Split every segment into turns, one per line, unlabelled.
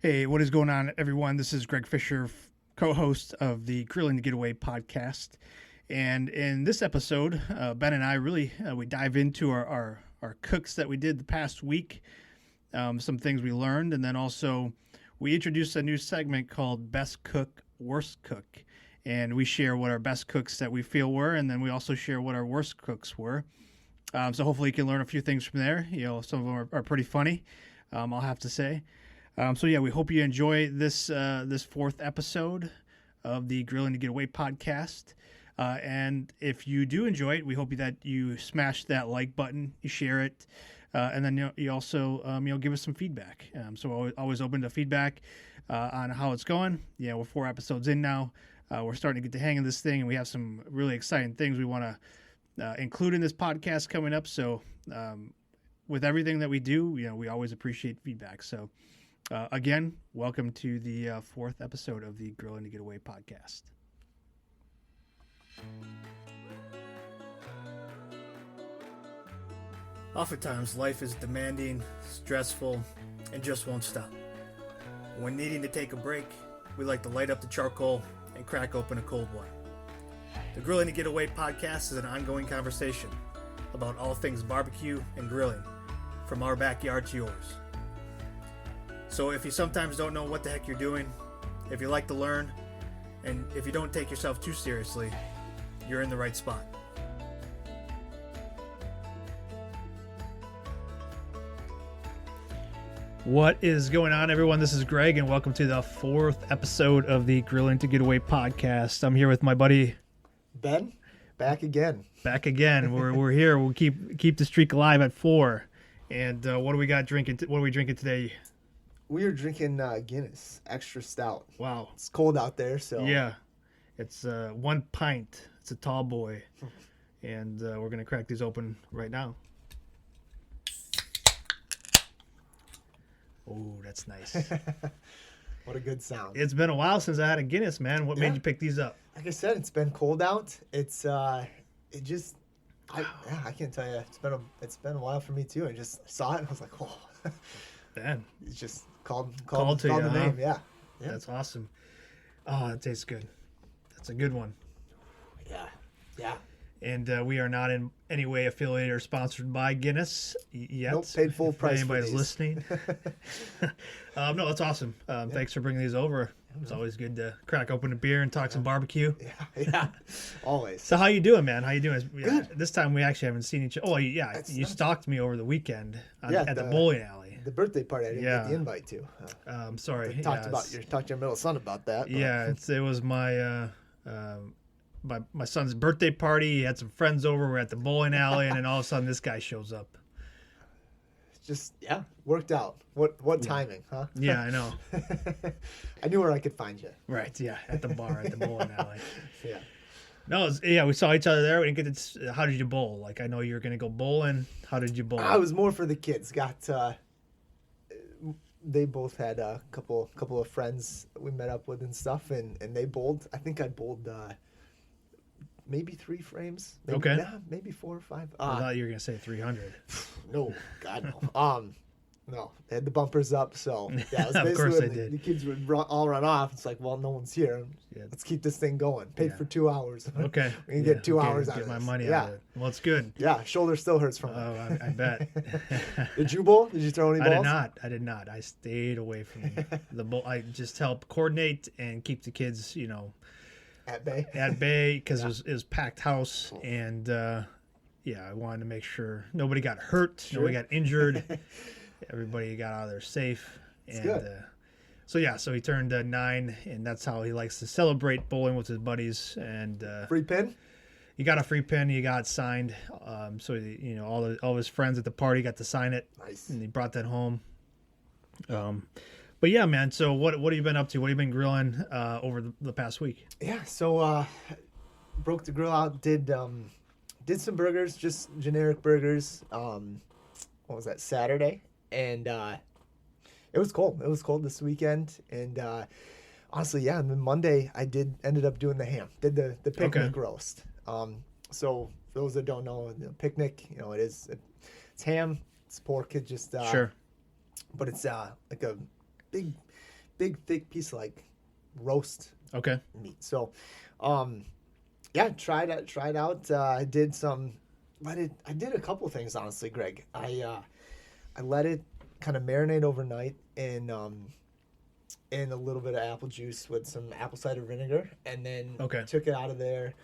Hey, what is going on, everyone? This is Greg Fischer, co-host of the Grilling to Get Away podcast. And in this episode, Ben and I really we dive into our cooks that we did the past week, some things we learned, and then also we introduced a new segment called Best Cook, Worst Cook. And we share what our best cooks that we feel were, and then we also share what our worst cooks were. So hopefully you can learn a few things from there. You know, some of them are pretty funny, I'll have to say. So yeah, we hope you enjoy this fourth episode of the Grilling to Get Away podcast. And if you do enjoy it, we hope that you smash that like button, you share it, and then you also give us some feedback. So always open to feedback on how it's going. Yeah, we're 4 episodes in now. We're starting to get the hang of this thing, and we have some really exciting things we want to include in this podcast coming up. So with everything that we do, we always appreciate feedback. So again, welcome to the 4th episode of the Grilling to Get Away podcast. Oftentimes, life is demanding, stressful, and just won't stop. When needing to take a break, we like to light up the charcoal and crack open a cold one. The Grilling to Get Away podcast is an ongoing conversation about all things barbecue and grilling, from our backyard to yours. So if you sometimes don't know what the heck you're doing, if you like to learn, and if you don't take yourself too seriously, you're in the right spot. What is going on, everyone? This is Greg, and welcome to the 4th episode of the Grilling to Get Away podcast. I'm here with my buddy
Ben, back again.
We're here. We'll keep the streak alive at 4. And what do we got drinking? What are we drinking today?
We are drinking Guinness Extra Stout.
Wow,
it's cold out there, so
yeah, it's 1 pint. It's a tall boy, and we're gonna crack these open right now. Oh, that's nice.
What a good sound.
It's been a while since I had a Guinness, man. What made you pick these up?
Like I said, it's been cold out. It's I can't tell you. It's been a while for me too. I just saw it and I was like, oh,
Ben.
It's just called
to you,
the name. Yeah.
That's awesome. Oh, that tastes good. That's a good one.
Yeah.
And we are not in any way affiliated or sponsored by Guinness yet.
Nope, paid full price.
If anybody's listening. No, that's awesome. Thanks for bringing these over. It's always good to crack open a beer and talk some barbecue.
Yeah, always.
So how you doing, man? How you doing?
Good.
This time we actually haven't seen each other. Oh, yeah, you stalked me over the weekend at the bowling alley.
The birthday party I didn't get the invite to.
I'm sorry.
Talked to your middle son about that. But.
Yeah, it was my my son's birthday party. He had some friends over. We're at the bowling alley, and then all of a sudden this guy shows up.
Just worked out. What timing, huh?
Yeah, I know.
I knew where I could find you.
Right, yeah, at the bar at the bowling alley.
Yeah.
No, we saw each other there. We didn't get to. How did you bowl? Like, I know you were gonna go bowling. How did you bowl?
I was more for the kids. They both had a couple of friends that we met up with and stuff, and they bowled. I think I bowled maybe 3 frames. Maybe 4 or 5.
I thought you were gonna say 300.
No, God no. No, they had the bumpers up, so yeah. It was
Of course they
when
did.
The kids would all run off. It's like, well, no one's here.
Yeah.
Let's keep this thing going. Paid for 2 hours.
Okay,
we can get 2 hours out
get
of
my
this.
money out of it. Well, it's good.
Yeah, shoulder still hurts from it.
Oh, I bet.
Did you bowl? Did you throw any balls?
I did not. I stayed away from the bowl. I just helped coordinate and keep the kids,
At bay?
At bay, because it was packed house, and I wanted to make sure nobody got hurt, nobody got injured, everybody got out of there safe.
That's good.
So he turned 9, and that's how he likes to celebrate bowling with his buddies. And
free pin?
He got a free pin. He got signed. So all his friends at the party got to sign it.
Nice.
And he brought that home. But yeah, man. So what have you been up to? What have you been grilling over the past week?
Yeah. So broke the grill out. Did some burgers, just generic burgers. What was that? Saturday, and it was cold. It was cold this weekend, and honestly, and then Monday I ended up doing the ham. Did the picnic roast. So for those that don't know, the picnic, it's ham, it's pork. It just
sure.
But it's like a big thick piece of like roast
Okay.
meat. So, yeah, tried out. I did I did a couple things honestly, Greg. I let it kind of marinate overnight in a little bit of apple juice with some apple cider vinegar, and then took it out of there.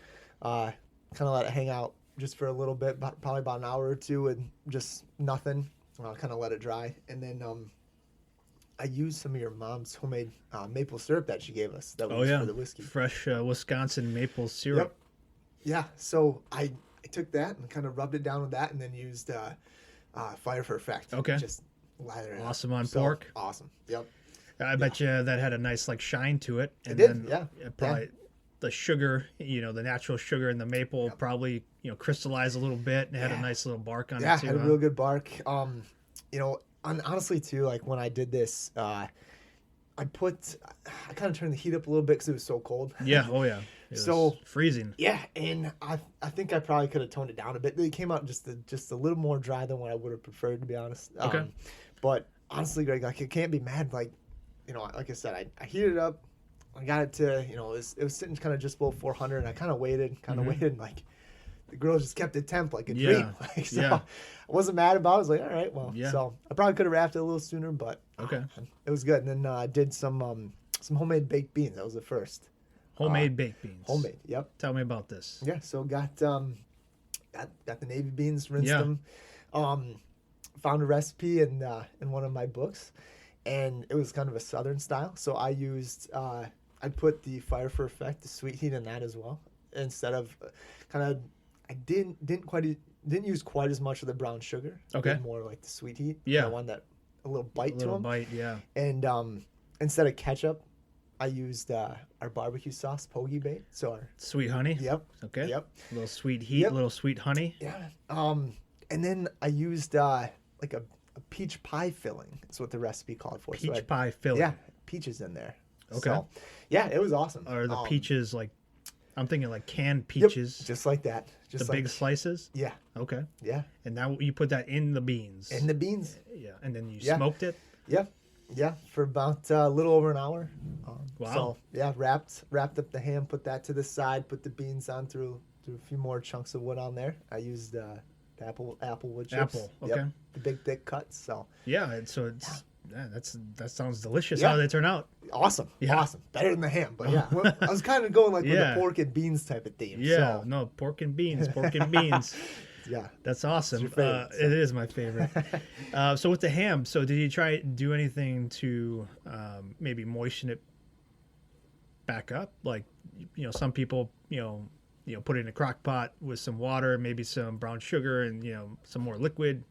Kind of let it hang out just for a little bit, probably about an hour or two, with just nothing. Kind of let it dry, and then I used some of your mom's homemade maple syrup that she gave us. That was for the whiskey.
Fresh Wisconsin maple syrup.
Yep. Yeah. So I took that and kind of rubbed it down with that, and then used Fire for Effect.
Okay.
Just lather it.
Awesome on pork.
Awesome. Yep.
I bet you that had a nice like shine to it. And
it did.
Then probably the sugar, the natural sugar in the maple probably crystallized a little bit and had a nice little bark on it too.
Yeah, had a real good bark. Honestly too, like when I did this, I kind of turned the heat up a little bit because it was so cold.
Yeah. Oh yeah. It was freezing.
Yeah, and I think I probably could have toned it down a bit. It came out just a little more dry than what I would have preferred, to be honest.
Okay.
But honestly, Greg, like, it can't be mad. Like, like I said, I heated it up. I got it to, it was sitting kind of just below 400, and I kind of waited, and like the grill just kept it temp like a dream. Like, so I wasn't mad about it. I was like, all right, well, so I probably could have wrapped it a little sooner, but it was good. And then I did some homemade baked beans. That was the first.
Homemade baked beans.
Homemade, yep.
Tell me about this.
Yeah, so got the navy beans, rinsed them. Found a recipe in one of my books, and it was kind of a southern style. So I used I put the Fire for Effect, the sweet heat, in that as well. Instead of I didn't use quite as much of the brown sugar.
Okay.
More like the sweet heat.
Yeah.
The one that a little bite to them.
Bite, yeah.
And instead of ketchup, I used our barbecue sauce, Pogie Bait. So our
sweet honey.
Yep.
Okay.
Yep.
A little sweet heat, a little sweet honey.
Yeah. And then I used like a peach pie filling. That's what the recipe called for.
Peach pie filling.
Yeah, peaches in there.
Okay.
So, yeah, it was awesome.
Are the peaches like? I'm thinking like canned peaches.
Yep, just like that. Just
the
like,
big slices.
Yeah.
Okay.
Yeah.
And now you put that in the beans.
In the beans.
Yeah, and then you smoked it.
Yeah. Yeah, for about a little over an hour.
Wow.
So yeah, wrapped up the ham, put that to the side, put the beans on through a few more chunks of wood on there. I used the apple wood chips.
Okay.
Yep, the big thick cuts. So
yeah, that sounds delicious. How did they turn out?
Awesome.
Yeah.
Awesome. Better than the ham, but yeah. Well, I was kind of going like with the pork and beans type of theme.
Yeah,
so.
no, pork and beans.
Yeah.
That's awesome.
It's your favorite,
It is my favorite. So with the ham, did you do anything to maybe moisten it back up? Like, some people, put it in a crock pot with some water, maybe some brown sugar and, some more liquid,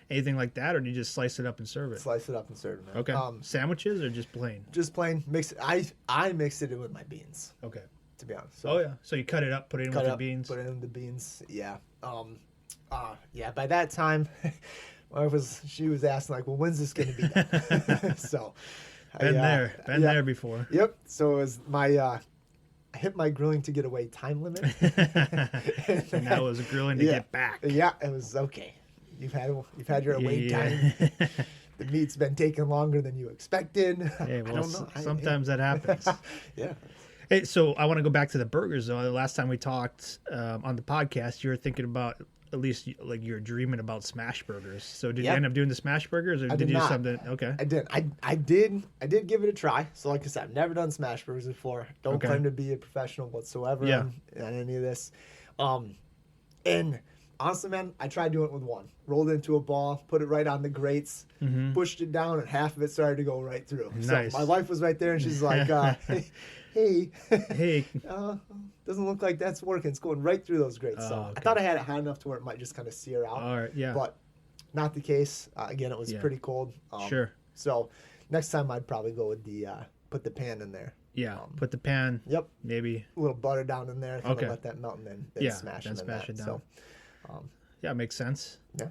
anything like that? Or do you just slice it up and serve it?
Slice it up and serve it, man.
Okay. Sandwiches or just plain?
Just plain. Mix it. I mixed it in with my beans.
Okay.
To be honest. So,
So you cut it up, put it in with the beans?
Put it in the beans, yeah. Yeah, by that time, my wife was asking, like, well, when's this going to be done? So,
been there before.
Yep. So it was I hit my grilling to get away time limit.
And that was grilling to get back.
Yeah, it was okay. You've had your away time. The meat's been taking longer than you expected.
Hey, well,
I don't know.
Sometimes that happens.
Yeah.
Hey, so I want to go back to the burgers, though. The last time we talked on the podcast, you were thinking about, at least like you're dreaming about smash burgers. So did you end up doing the smash burgers, or did you do something? Okay.
I did. I did give it a try. So like I said, I've never done smash burgers before. Don't claim to be a professional whatsoever on any of this. And honestly, man, I tried doing it with one. Rolled into a ball, put it right on the grates, pushed it down, and half of it started to go right through.
Nice.
So my wife was right there, and she's like, hey, doesn't look like that's working. It's going right through those grates. So I thought I had it high enough to where it might just kind of sear out.
All right, yeah.
But not the case. Again, it was pretty cold.
Sure.
So next time I'd probably go with the put the pan in there.
Yeah, put the pan.
Yep.
Maybe
a little butter down in there. Kind of let that melt, and then smash it down. So,
yeah, it makes sense.
Yeah.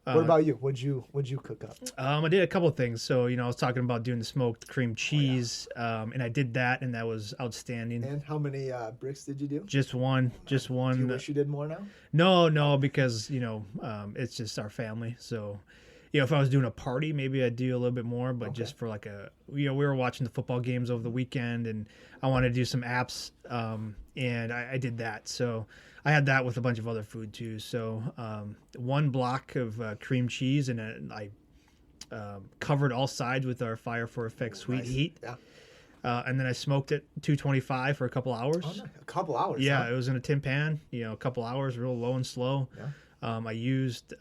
What about you? What'd you cook up?
I did a couple of things. So, I was talking about doing the smoked cream cheese, and I did that, and that was outstanding.
And how many bricks did you do?
Just one.
Do you wish you did more now?
No, because, it's just our family. So, if I was doing a party, maybe I'd do a little bit more, but
Okay.
just for like we were watching the football games over the weekend, and I wanted to do some apps, and I did that. So I had that with a bunch of other food too. So 1 block of cream cheese, and I covered all sides with our Fire for Effect sweet
Nice.
heat.
Yeah.
And then I smoked it 225 for a couple hours.
Oh, nice. A couple hours.
Yeah,
Huh?
it was in a tin pan, a couple hours, real low and slow.
Yeah.
I used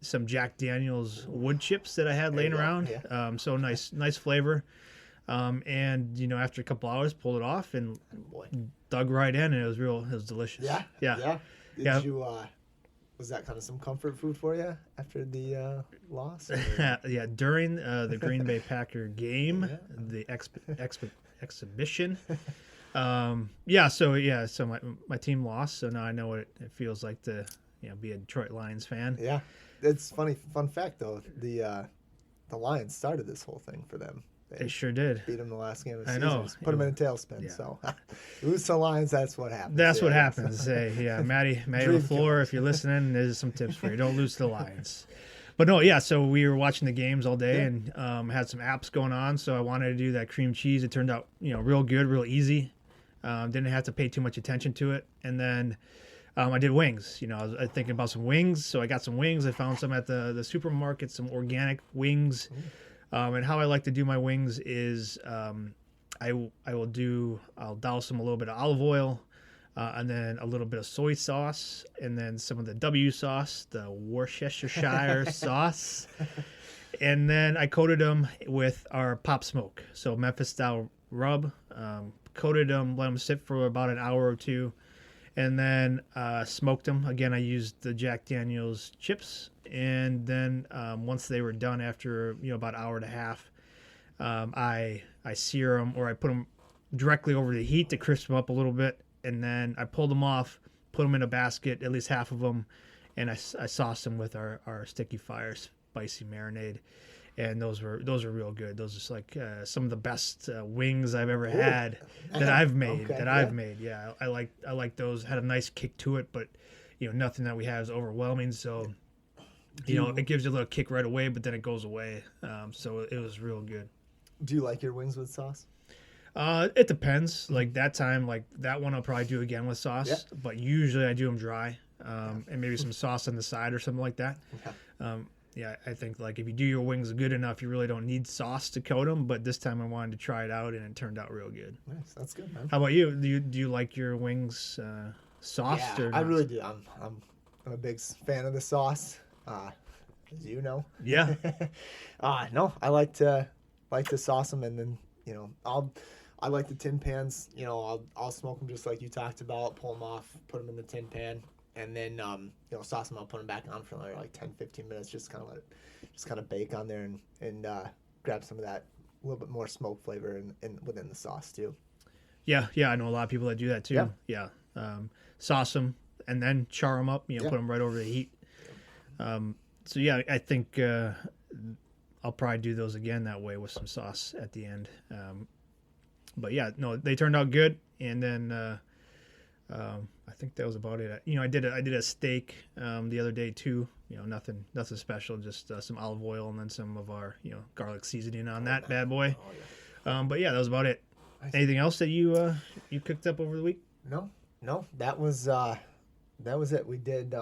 some Jack Daniel's wood chips that I had
There
laying
you go,
around.
yeah.
So nice flavor. And after a couple hours, pulled it off and
Boy.
dug right in, and it was delicious.
Yeah.
Yeah.
Did
Yeah.
you? Was that kind of some comfort food for you after the loss? or-
Yeah, during the Green Bay Packer game,
Yeah.
the exhibition. So my team lost, so now I know what it feels like to be a Detroit Lions fan.
Yeah, it's funny. Fun fact though, the Lions started this whole thing for them.
They sure did.
beat them the last game of the
I
season.
know.
Just put them in a tailspin.
Yeah.
So lose to Lions. That's what happens.
That's what
Yeah.
happens. Hey, yeah, Maddie
Dream
LaFleur, if you're listening, there's some tips for you. Don't lose to the Lions. But no, yeah, so we were watching the games all day and had some apps going on, so I wanted to do that cream cheese. It turned out, real good, real easy. Didn't have to pay too much attention to it. And then I did wings. I was thinking about some wings, so I got some wings. I found some at the supermarket, some organic wings. And how I like to do my wings is I'll douse them a little bit of olive oil, and then a little bit of soy sauce, and then some of the W sauce, the Worcestershire sauce. And then I coated them with our pop smoke, so Memphis style rub. Coated them, let them sit for about an hour or two, and then smoked them. Again, I used the Jack Daniel's chips, and then once they were done after about an hour and a half, I sear them, or I put them directly over the heat to crisp them up a little bit, and then I pulled them off, put them in a basket, at least half of them, and I sauced them with our Sticky Fire spicy marinade. And those were real good. Those are just like some of the best wings I've ever had that I've made. Yeah, I like those. Had a nice kick to it, but nothing that we have is overwhelming. So it gives you a little kick right away, but then it goes away. So it was real good.
Do you like your wings with sauce?
It depends. Like that time, like that one, I'll probably do again with sauce.
Yeah.
But usually I do them dry, and maybe some sauce on the side or something like that.
Yeah.
Yeah, I think like if you do your wings good enough, you really don't need sauce to coat them. But this time I wanted to try it out, and it turned out real good.
Nice. That's good, man.
How about you? Do you like your wings sauced or
I
not?
really do. I'm a big fan of the sauce. As you know.
Yeah.
No, I like to sauce them, and then I like the tin pans. I'll smoke them just like you talked about. Pull them off, put them in the tin pan, and then sauce them. I'll put them back on for another like 10-15 minutes. Just kind of bake on there and grab some of that a little bit more smoke flavor in within the sauce too.
Yeah. I know a lot of people that do that too. Yeah. Sauce them and then char them up. Put them right over the heat. So yeah, I think I'll probably do those again that way with some sauce at the end. But yeah, no, they turned out good. And then I think that was about it. I did a steak the other day too. Nothing special, just some olive oil and then some of our garlic seasoning on that bad boy.
Oh, yeah.
But yeah, that was about it.
Nice.
Anything else that you cooked up over the week?
No, that was it. We did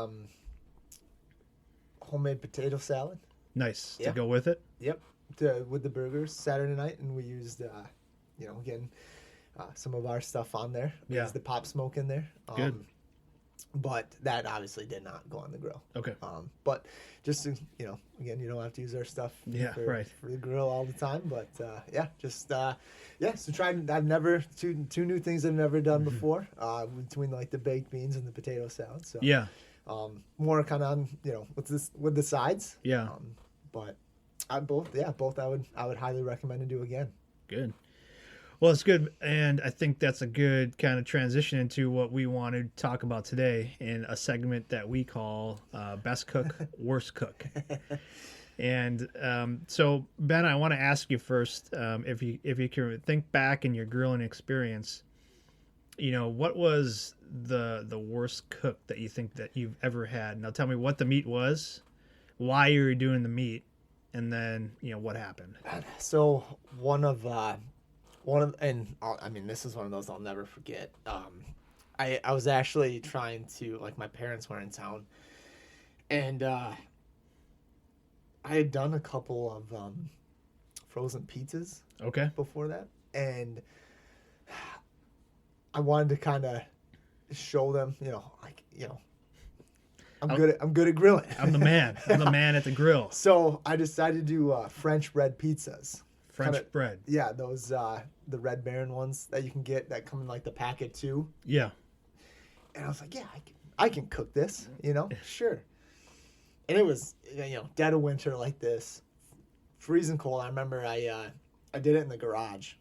homemade potato salad.
Nice to
Yeah.
go with it.
Yep, with the burgers Saturday night, and we used again some of our stuff on there. We
Yeah.
used the pop smoke in there.
Good.
But that obviously did not go on the grill.
Okay.
But just to, again, you don't have to use our stuff for the grill all the time. But so trying. I've never two new things I've never done before. Between like the baked beans and the potato salad. So
Yeah.
more kind of on with the sides.
Yeah.
But both I would highly recommend to do again.
Good. Well, it's good, and I think that's a good kind of transition into what we want to talk about today in a segment that we call Best Cook, Worst Cook. And so, Ben, I want to ask you first, if you can think back in your grilling experience, what was the worst cook that you think that you've ever had? Now, tell me what the meat was, why you were doing the meat, and then what happened.
So one of and I mean, this is one of those I'll never forget. I was actually trying to, like, my parents were in town, and I had done a couple of frozen pizzas
Okay.
before that, and I wanted to kind of show them, I'm good at grilling.
I'm the man. I'm the man at the grill.
So I decided to do French bread pizzas.
French bread.
Yeah, those the Red Baron ones that you can get that come in like the packet too.
Yeah.
And I was like, yeah, I can cook this, sure. And it was, dead of winter like this, freezing cold. I remember I did it in the garage.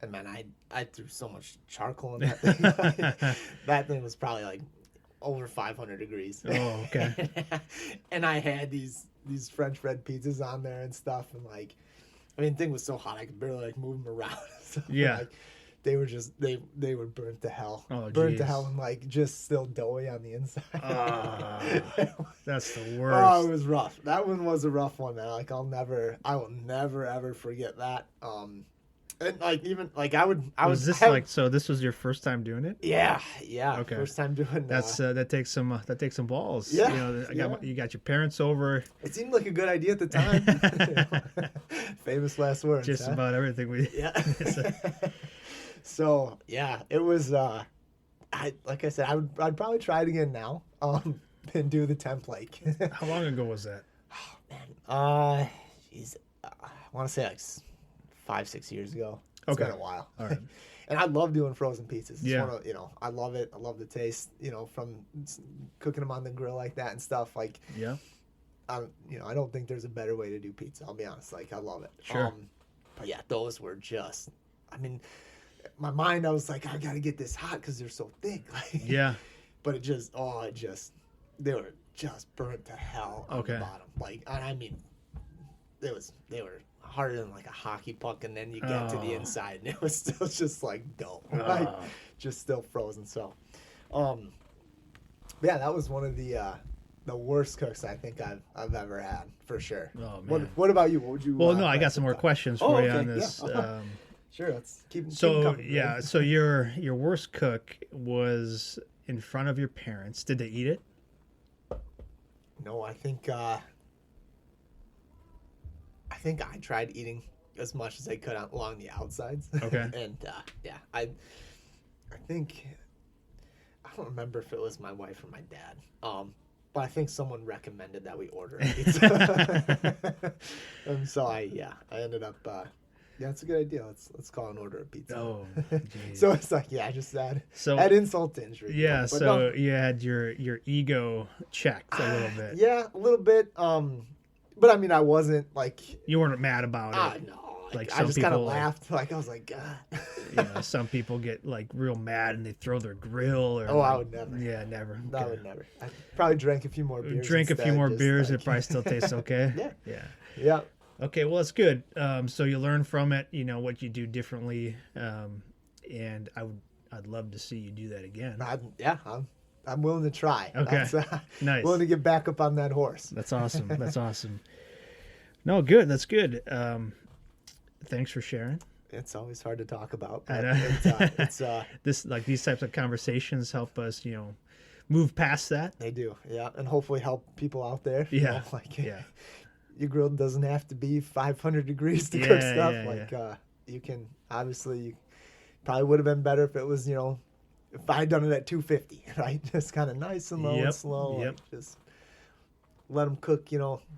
And man, I threw so much charcoal in that thing. That thing was probably like over 500 degrees.
Oh, okay.
And I had these French bread pizzas on there and stuff, and like, I mean, the thing was so hot I could barely like move them around. So,
Yeah.
like, they were just they were burnt to hell.
Oh,
burnt to
geez.
hell and like just still doughy on the inside.
That's the worst.
Oh, it was rough. That one was a rough one, man. Like I will never ever forget that. And like even like
was this like, so this was your first time doing it?
Yeah.
Okay.
First time doing
That's that takes some balls.
Yeah,
You got your parents over.
It seemed like a good idea at the time. Famous last words.
Just
huh?
about everything we.
Yeah. So yeah, it was. Like I said, I'd probably try it again now. And do the template.
How long ago was that?
Oh man. Geez, I want to say like 5-6 years ago. It's
Okay.
been a while.
All right.
And I love doing frozen pizzas. It's
Yeah.
one of, I love it. I love the taste, from cooking them on the grill like that and stuff. Like,
Yeah.
I don't think there's a better way to do pizza. I'll be honest. Like, I love it.
Sure.
But yeah, those were just, I mean, my mind, I was like, I got to get this hot because they're so thick. Like,
Yeah.
But they were just burnt to hell on
Okay.
the bottom. Like, and I mean, they were harder than like a hockey puck, and then you get to the inside, and it was still just like dough, right? Just still frozen. So, yeah, that was one of the worst cooks I think I've ever had for sure.
Oh man.
What about you? What would you?
Well, no, I got some more questions for you
okay,
on this.
yeah. Sure, let's keep
So
coming,
yeah,
right?
so your worst cook was in front of your parents. Did they eat it?
No, I think I tried eating as much as I could along the outsides.
Okay.
And yeah, I think I don't remember if it was my wife or my dad. But I think someone recommended that we order a pizza. And so I ended up yeah, it's a good idea. Let's call and order a pizza.
Oh, geez.
So it's like, yeah, just add insult to injury.
Yeah,
But
so
no,
you had your ego checked a little bit.
yeah, a little bit. But I mean, I wasn't like,
You weren't mad about it.
no.
Like
I
some
just kind of
people,
laughed. Like I was like, God.
Some people get like real mad and they throw their grill. Or
Oh, I
like-
would never.
Yeah, never.
I
Okay.
would never. I probably drank a few more beers.
Drink a few
instead,
more
just
beers,
like-
it probably still tastes okay.
Yeah.
Yeah.
Yeah.
Okay, well, that's good. So you learn from it, what you do differently, and I'd love to see you do that again.
I'm willing to try.
Okay.
That's,
Nice.
Willing to get back up on that horse.
That's awesome. That's awesome. No, good. That's good. Thanks for sharing.
It's always hard to talk about.
I
But
know.
it's
These types of conversations help us, move past that.
they do. Yeah, and hopefully help people out there.
Yeah.
Like
Yeah.
your grill doesn't have to be 500 degrees to
Yeah,
cook stuff.
yeah,
Like you can obviously you probably would have been better if it was if I had done it at 250, right? Just kind of nice and low and slow.
Yep.
Like just let them cook,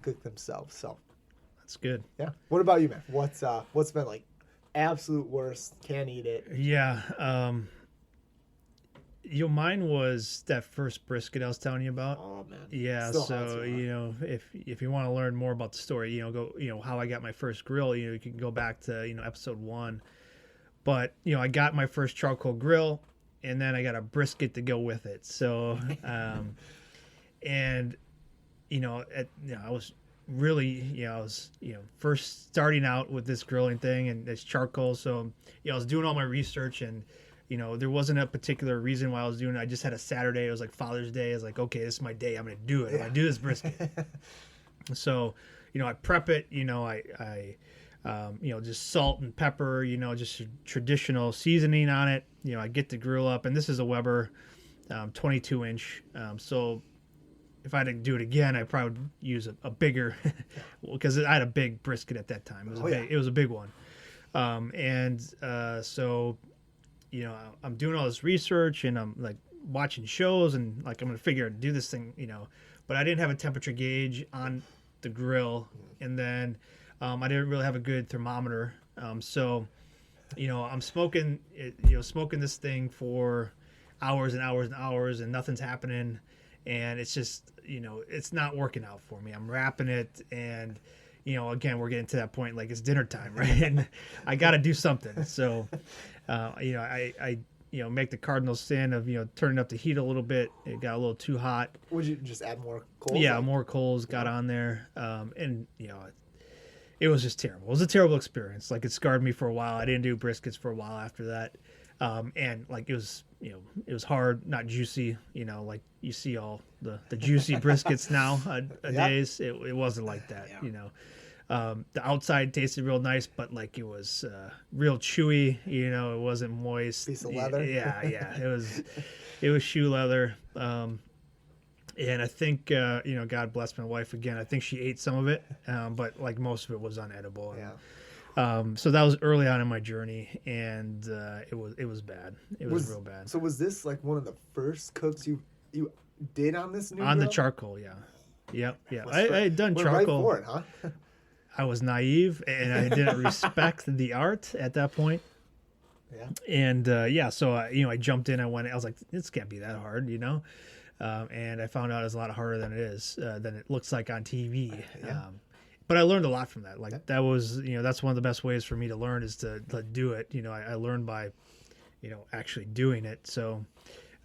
cook themselves. So
That's good.
yeah. What about you, man? What's been like absolute worst? Can't eat it.
Yeah. Mine was that first brisket I was telling you about.
Oh man.
Yeah,
Still
so
hot, still hot.
if you want to learn more about the story, go how I got my first grill, you can go back to episode 1. But I got my first charcoal grill, and then I got a brisket to go with it. So, and I was really I was first starting out with this grilling thing and this charcoal. So I was doing all my research and there wasn't a particular reason why I was doing it. I just had a Saturday. It was like Father's Day. I was like, okay, this is my day. I'm going to do it. I'm going to do this brisket. So, I prep it, I just salt and pepper, just a traditional seasoning on it. I get the grill up, and this is a Weber 22 inch. So if I had to do it again, I probably would use a bigger, because I had a big brisket at that time. It was a big one. So, I'm doing all this research, and I'm like watching shows, and like I'm going to figure out do this thing, but I didn't have a temperature gauge on the grill, and then I didn't really have a good thermometer. So, I'm smoking this thing for hours and hours and hours, and nothing's happening, and it's just, it's not working out for me. I'm wrapping it, and again, we're getting to that point, like it's dinner time, right? And I got to do something. So, I make the cardinal sin of, turning up the heat a little bit. It got a little too hot.
Would you just add more coals?
Yeah, more coals got on there. And, it was just terrible. It was a terrible experience. Like, it scarred me for a while. I didn't do briskets for a while after that. And like, it was hard, not juicy, like you see all the juicy briskets nowadays. It wasn't like that, the outside tasted real nice, but like it was real chewy, it wasn't moist.
Piece of leather.
Yeah. It was shoe leather. And I think, God bless my wife again. I think she ate some of it, but like most of it was unedible. And, so that was early on in my journey, and it was bad. It was real bad.
So was this like one of the first cooks you did on this new
on
grill?
the charcoal? Yeah. Yep. Yeah. I had done charcoal.
Right for it, huh?
I was naive, and I didn't respect the art at that point.
Yeah.
And so I jumped in. I was like, this can't be that hard, and I found out it's a lot harder than it is, than it looks like on TV.
Yeah.
But I learned a lot from that. Like that was, that's one of the best ways for me to learn is to do it. I learned by, actually doing it. So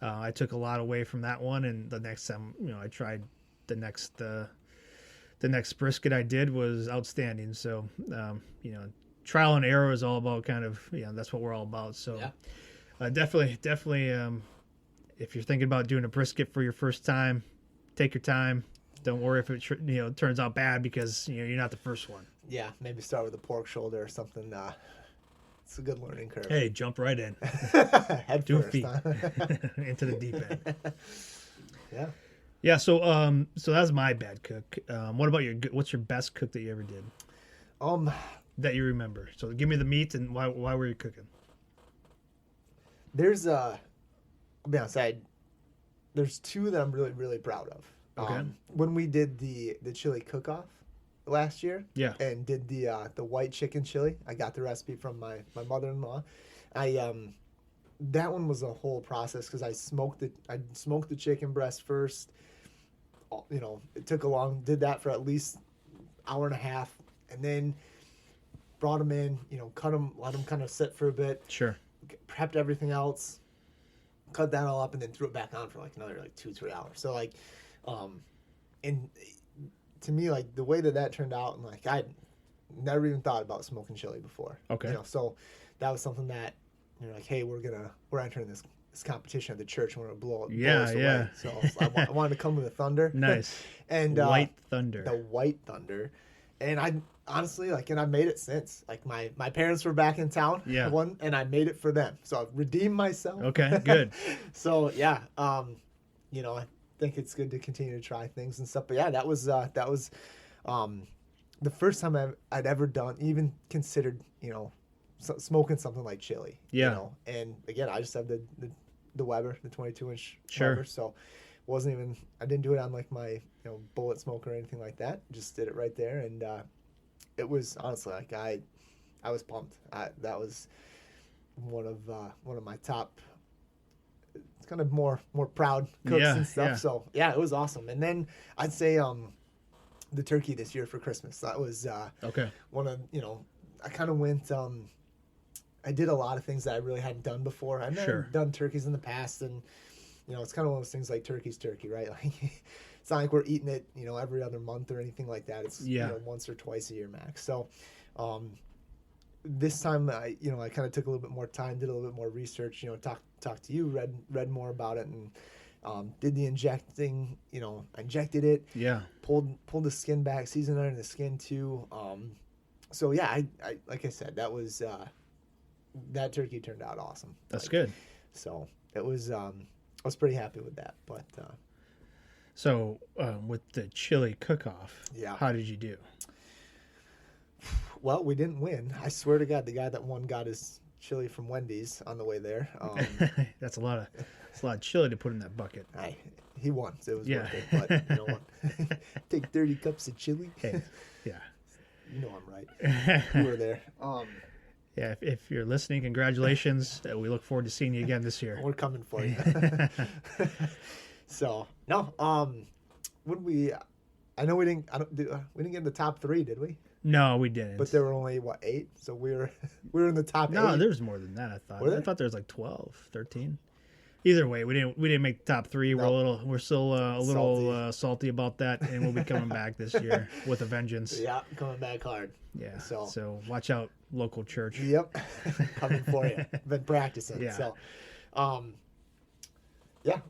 I took a lot away from that one. And the next time, I tried the next brisket I did was outstanding. So, trial and error is all about kind of, that's what we're all about. So definitely, if you're thinking about doing a brisket for your first time, take your time. Don't worry if it turns out bad, because you're not the first one.
Yeah, maybe start with a pork shoulder or something. It's a good learning curve.
Hey, jump right in.
Head
2
first,
feet
huh?
into the deep end.
Yeah.
Yeah. So that's my bad cook. What about what's your best cook that you ever did? That you remember. So give me the meat, and why were you cooking?
I'll be honest, there's two that I'm really, really proud of.
Okay.
When we did the chili cook-off last year, and did the white chicken chili, I got the recipe from my mother-in-law. That one was a whole process, because I smoked the chicken breast first. It took did that for at least hour and a half, and then brought them in, cut them, let them kind of sit for a bit.
Sure.
Prepped everything else, cut that all up, and then threw it back on for another 2-3 hours. So and to me, the way that turned out, and I'd never even thought about smoking chili before.
Okay.
So that was something that hey, we're entering this competition at the church, and we're gonna blow us away. So I wanted to come with the thunder.
Nice.
And
White Thunder.
The White Thunder. And I honestly, and I made it since. My parents were back in town.
Yeah.
And I made it for them. So I've redeemed myself.
Okay, good.
So yeah, I think it's good to continue to try things and stuff. But yeah, that was the first time I'd ever even considered, smoking something like chili.
Yeah.
And again, I just have the Weber, the 22-inch
Sure.
Weber. So I didn't do it on my bullet smoker or anything like that. Just did it right there, and it was honestly I was pumped. That was one of my top. It's kind of more proud cooks and stuff.
Yeah.
So yeah, it was awesome. And then I'd say the turkey this year for Christmas. That was
okay.
One of I kind of went. I did a lot of things that I really hadn't done before. I've never done turkeys in the past, and it's kind of one of those things like turkey's turkey, right? It's not like we're eating it, every other month or anything like that. It's once or twice a year max. So this time I kind of took a little bit more time, did a little bit more research, talked to you, read more about it, and did the injecting. I injected it.
Yeah.
Pulled the skin back, seasoned under the skin too. So yeah, I like I said, that was that turkey turned out awesome.
That's good.
So it was. I was pretty happy with that, but.
So with the chili cook-off,
Yeah.
how did you do?
Well, we didn't win. I swear to God, the guy that won got his chili from Wendy's on the way there.
That's a lot of chili to put in that bucket.
He won, so it was
Yeah.
worth it. But you know what? Take 30 cups of chili.
Hey, yeah.
You know I'm right. You were there.
Yeah, if you're listening, congratulations. We look forward to seeing you again this year.
We're coming for you. So no, would we? I know we didn't. We didn't get in the top 3, did we?
No, we didn't.
But there were only 8, so we were in the top 8.
No, there's more than that. I thought. I thought there was like 12, 13. Either way, we didn't make the top 3. We're still a little salty about that, and we'll be coming back this year with a vengeance.
Yeah, coming back hard.
Yeah. So watch out, local church.
Yep, coming for you. Been practicing.
Yeah.
So, yeah.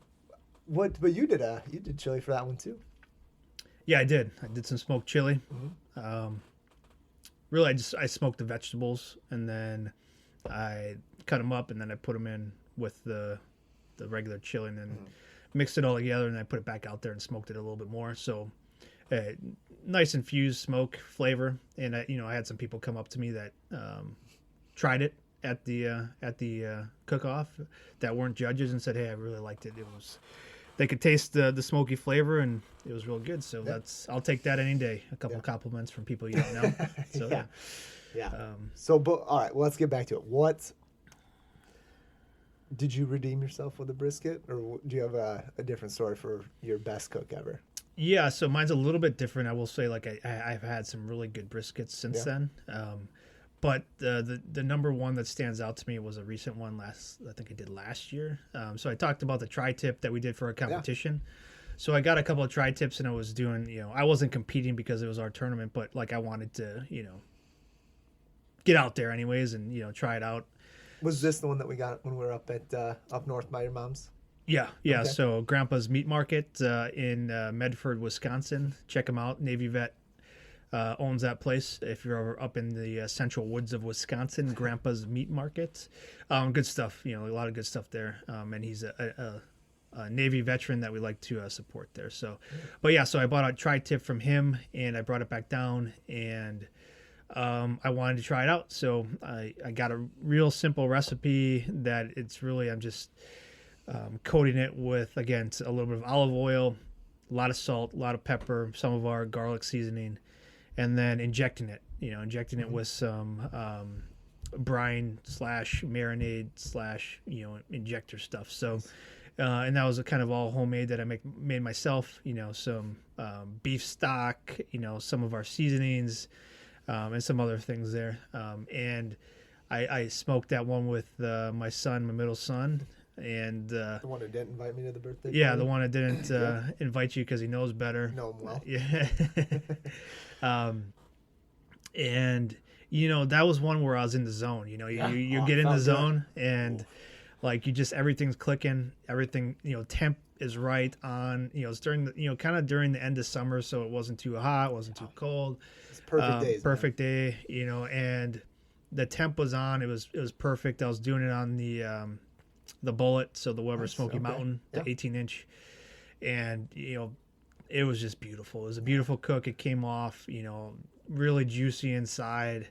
But you did chili for that one too.
Yeah, I did. I did some smoked chili.
Mm-hmm.
Really, I smoked the vegetables, and then I cut them up, and then I put them in with the regular chili, and then mixed it all together, and I put it back out there and smoked it a little bit more. So, nice infused smoke flavor. And I had some people come up to me that tried it at the cook-off that weren't judges and said, "Hey, I really liked it. They could taste the smoky flavor, and it was real good." So I'll take that any day. A couple compliments from people you don't know. So
yeah. But all right, well, let's get back to it. What did you redeem yourself with a brisket, or do you have a different story for your best cook ever?
Yeah, so mine's a little bit different. I will say, like I've had some really good briskets since then. But the number one that stands out to me was a recent one I think I did last year. So I talked about the tri-tip that we did for a competition. Yeah. So I got a couple of tri-tips, and I was doing, I wasn't competing because it was our tournament, but like I wanted to, get out there anyways and, try it out.
Was this the one that we got when we were up at up north by your mom's?
Yeah. Okay. So Grandpa's Meat Market in Medford, Wisconsin. Check them out. Navy vet owns that place. If you're ever up in the central woods of Wisconsin, Grandpa's Meat Market. Good stuff. A lot of good stuff there. And he's a Navy veteran that we like to support there. So, but yeah, so I bought a tri-tip from him, and I brought it back down, and I wanted to try it out. So I got a real simple recipe that it's really, I'm just coating it with, again, a little bit of olive oil, a lot of salt, a lot of pepper, some of our garlic seasoning, and then injecting it with some brine / marinade / injector stuff. So, and that was kind of all homemade that I made myself, some beef stock, some of our seasonings, and some other things there. And I smoked that one with my middle son. And the
one that didn't invite me to the birthday
party?
Yeah,
the one that didn't invite you because he knows better.
Know him well.
Yeah. And that was one where I was in the zone. You get in the zone, and like everything's clicking, everything, temp is right on. It's during the kind of during the end of summer, so it wasn't too hot, it wasn't too cold.
It's perfect days.
Perfect day, and the temp was on. It was perfect. I was doing it on the bullet, so the Weber Smoky Mountain, the 18-inch, and it was just beautiful. It was a beautiful cook. It came off, really juicy inside,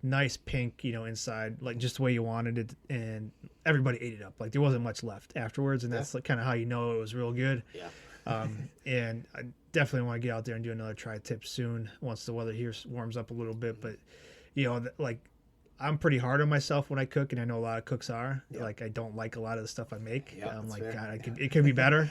nice pink, inside, like just the way you wanted it, and everybody ate it up. Like there wasn't much left afterwards, and that's like kind of how it was real good. Yeah. And I definitely want to get out there and do another tri-tip soon once the weather here warms up a little bit. But like I'm pretty hard on myself when I cook, and I know a lot of cooks are. Yeah. Like I don't like a lot of the stuff I make.
Yeah,
I'm like,
fair.
God, it could be better,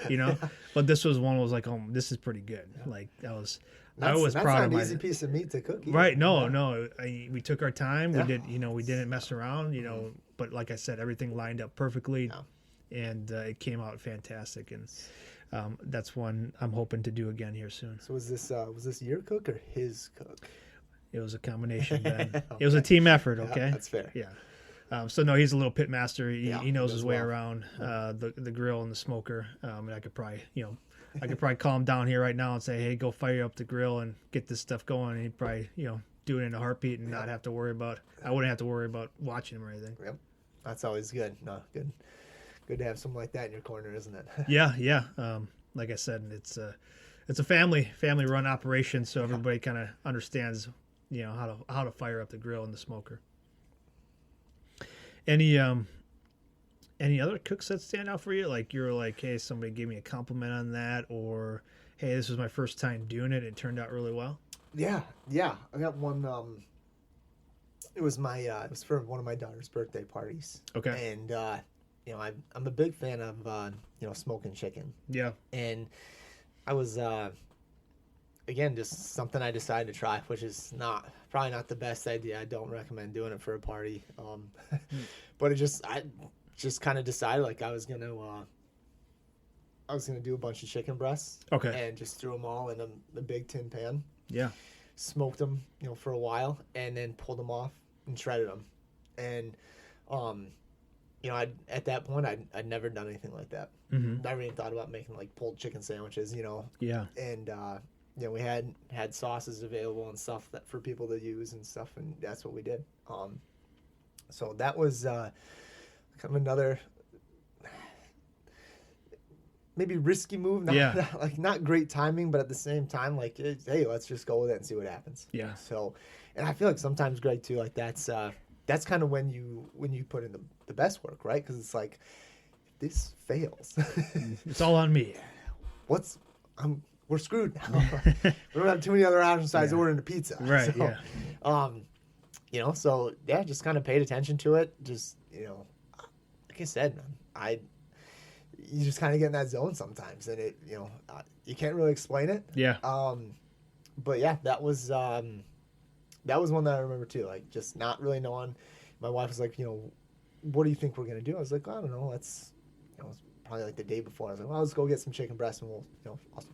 But this was one that was like, oh, this is pretty good. Yeah. Like I was proud of
myself. That's not an easy piece of meat to cook. Either.
Right? No. We took our time. Yeah. We didn't mess around. But like I said, everything lined up perfectly, and it came out fantastic. And that's one I'm hoping to do again here soon.
So was this your cook or his cook?
It was a combination, Ben. Okay. It was a team effort, okay?
Yeah, that's fair.
Yeah. So, no, he's a little pit master. He knows his way
well.
around the grill and the smoker. And I could probably, call him down here right now and say, hey, go fire up the grill and get this stuff going. And he'd probably, do it in a heartbeat and not have to worry about, I wouldn't have to worry about watching him or anything.
Yep. That's always good. No, good to have something like that in your corner, isn't it?
Yeah. Like I said, it's a family run operation. So everybody kind of understands, how to fire up the grill and the smoker. Any other cooks that stand out for you? Like you're like, hey, somebody gave me a compliment on that, or hey, this was my first time doing it. It turned out really well.
Yeah. I got one. It was for one of my daughter's birthday parties.
Okay.
And I'm a big fan of smoking chicken.
Yeah.
And I was again just something I decided to try, which is probably not the best idea. I don't recommend doing it for a party. But I just kind of decided like I was gonna do a bunch of chicken breasts.
Okay.
And just threw them all in the big tin pan.
Yeah.
Smoked them, for a while, and then pulled them off and shredded them. And at that point I'd never done anything like that.
Mm-hmm.
Never even thought about making like pulled chicken sandwiches.
Yeah.
And we had sauces available and stuff that for people to use and stuff, and that's what we did. So that was kind of another maybe risky move. Not great timing, but at the same time, like, hey, let's just go with it and see what happens.
Yeah.
So, and I feel like sometimes, Greg, too, like that's kind of when you put in the best work, right? Because it's like, if this fails,
it's all on me.
We're screwed now. We don't have too many other options besides ordering a pizza.
Right.
So,
yeah.
So yeah, just kind of paid attention to it. Just, like I said, you just kind of get in that zone sometimes, and it, you can't really explain it.
Yeah.
But yeah, that was one that I remember too. Like just not really knowing. My wife was like, what do you think we're gonna do? I was like, I don't know. It's probably like the day before. I was like, well, let's go get some chicken breast and we'll, I'll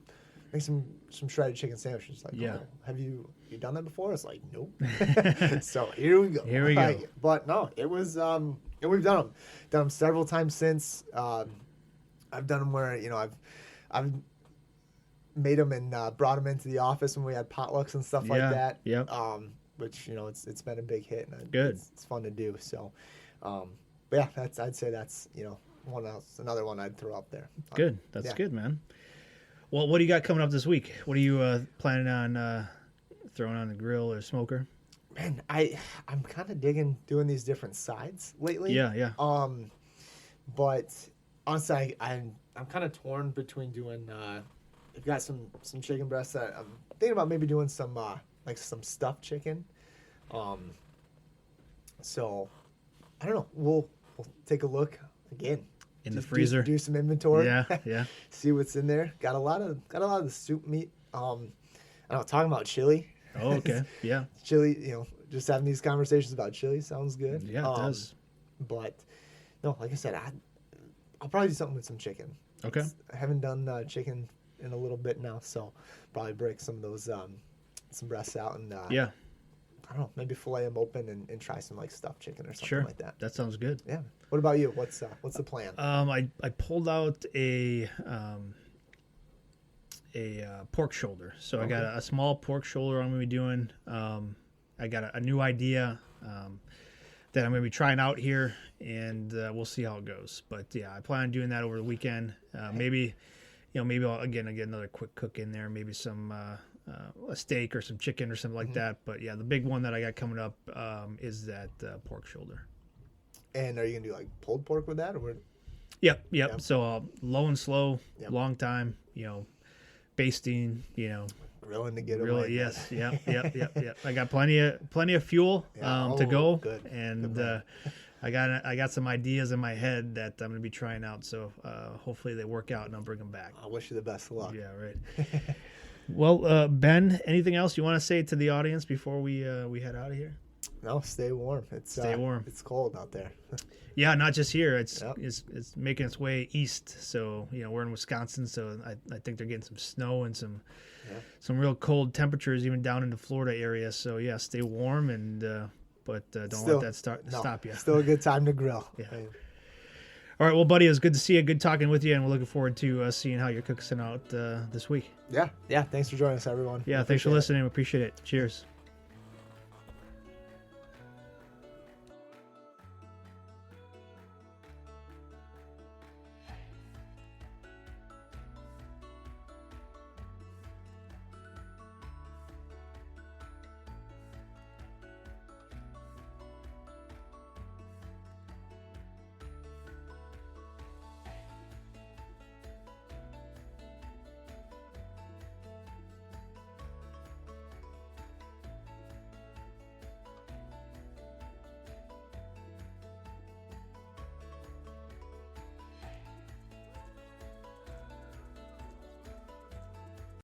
make some shredded chicken sandwiches. Like,
yeah.
Oh, have you done that before? It's like, nope. So here we go.
Here we go.
But no, it was, and we've done them several times since. I've done them where, I've made them and brought them into the office when we had potlucks and stuff like that.
Yeah.
Which, it's been a big hit. And
good.
It's fun to do. So, but yeah, I'd say that's, another one I'd throw up there.
Good. That's good, man. Well, what do you got coming up this week? What are you planning on throwing on the grill or smoker?
Man, I'm kind of digging doing these different sides lately.
Yeah.
But honestly, I'm kind of torn between doing. I've got some chicken breasts that I'm thinking about maybe doing some like some stuffed chicken. So I don't know. We'll take a look again.
In the freezer.
Do some inventory.
Yeah.
See what's in there. Got a lot of the soup meat. I don't know, talking about chili.
Oh, okay. Yeah.
Chili, just having these conversations about chili sounds good.
Yeah, it does.
But no, like I said, I'll probably do something with some chicken.
Okay.
I haven't done chicken in a little bit now, so probably break some of those some breasts out and
yeah.
I don't know, maybe fillet them open and try some like stuffed chicken or something like that.
That sounds good.
Yeah. What about you? What's the plan?
I pulled out a pork shoulder. So okay. I got a small pork shoulder I'm going to be doing. I got a new idea that I'm going to be trying out here, and we'll see how it goes. But yeah, I plan on doing that over the weekend. Maybe I'll get another quick cook in there. Maybe some a steak or some chicken or something like that. But yeah, the big one that I got coming up is that pork shoulder. And are you gonna do like pulled pork with that, or? Yep. So low and slow, long time. Basting. Grilling to get away. Yes. Yep. I got plenty of fuel to go,
good.
And
good
I got some ideas in my head that I'm gonna be trying out. So hopefully they work out and I'll bring them back.
I wish you the best of luck.
Yeah. Right. Well, Ben, anything else you want to say to the audience before we head out of here?
No, stay warm.
Stay warm.
It's cold out there.
Yeah, not just here. It's
Yep.
it's making its way east. So we're in Wisconsin, so I think they're getting some snow and some real cold temperatures even down in the Florida area. So yeah, stay warm and but don't let that stop you.
Still a good time to grill.
Yeah. All right, well, buddy, it was good to see you. Good talking with you, and we're looking forward to seeing how your cooking out this week.
Yeah. Thanks for joining us, everyone.
Yeah, thanks for listening. We appreciate it. Cheers.